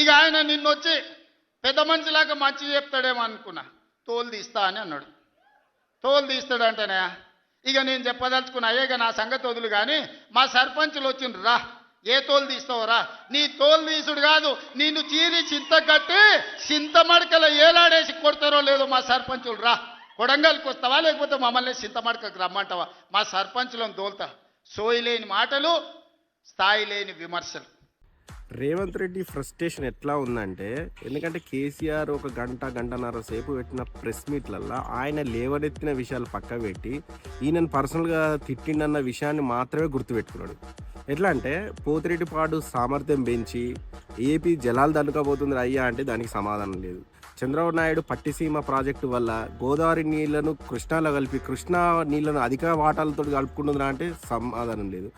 ఇక ఆయన నిన్నొచ్చి పెద్ద మనిషిలాగా మంచి చెప్తాడేమో అనుకున్నా. తోలు తీస్తా అని అన్నాడు. తోలు తీస్తాడంటేనే ఇక నేను చెప్పదలుచుకున్నా, అయ్యేగా నా సంగతి వదులు కానీ మా సర్పంచులు వచ్చిండ్రు, రా ఏ తోలు తీస్తావురా, నీ తోలు తీసుడు కాదు నిన్ను చీరి చింత కట్టి చింతమడకల ఏలాడేసి కొడతారో లేదో మా సర్పంచులు, రా కొడంగల్కి వస్తావా లేకపోతే మమ్మల్ని చింతమడకకు రమ్మంటావా, మా సర్పంచులను తోలుతా. సోయి లేని మాటలు, స్థాయి లేని విమర్శలు. రేవంత్ రెడ్డి ఫ్రస్ట్రేషన్ ఎట్లా ఉందంటే, ఎందుకంటే కేసీఆర్ ఒక గంటన్నర సేపు పెట్టిన ప్రెస్ మీట్లల్లో ఆయన లేవనెత్తిన విషయాలు పక్క పెట్టి ఈయనను పర్సనల్గా తిట్టిండన్న విషయాన్ని మాత్రమే గుర్తుపెట్టుకున్నాడు. ఎట్లా అంటే పోతిరెడ్డిపాడు సామర్థ్యం పెంచి ఏపీ జలాలు దల్లుకపోతుంది అయ్యా అంటే దానికి సమాధానం లేదు. చంద్రబాబు నాయుడు పట్టిసీమ ప్రాజెక్టు వల్ల గోదావరి నీళ్లను కృష్ణాలో కలిపి కృష్ణా నీళ్లను అధిక వాటాలతో కలుపుకుంటుందా అంటే సమాధానం లేదు.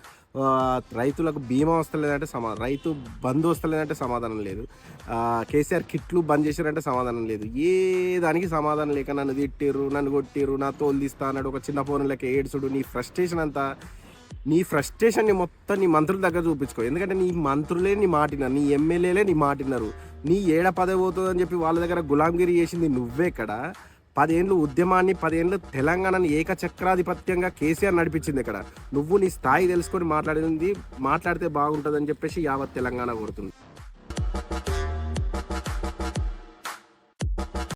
రైతులకు బీమా వస్తలేదంటే రైతు బంధు వస్తలేదంటే సమాధానం లేదు. కేసీఆర్ కిట్లు బంద్ చేశారంటే సమాధానం లేదు. ఏ దానికి సమాధానం లేక నన్ను తిట్టిర్రు, నన్ను కొట్టిర్రు, నా తోలు తీస్తా అన్నాడు ఒక చిన్న ఫోన్ లెక్క ఏడ్చుడు. నీ ఫ్రస్ట్రేషన్ని మొత్తం నీ మంత్రుల దగ్గర చూపించుకో. ఎందుకంటే నీ మంత్రులే నీ మాటిన్నారు, నీ ఎమ్మెల్యేలే నీ మాటిన్నారు. నీ ఏడ పదవి పోతుందని చెప్పి వాళ్ళ దగ్గర గులాంగిరి చేసింది నువ్వెక్కడ. 10 ఏళ్ళు ఉద్యమాన్ని, 10 ఏళ్ళు తెలంగాణని ఏకచక్రాధిపత్యంగా కేసీఆర్ నడిపించింది ఇక్కడ. నువ్వు నీ స్థాయి తెలుసుకొని మాట్లాడితే బాగుంటుందని చెప్పేసి యావత్ తెలంగాణ కోరుతుంది.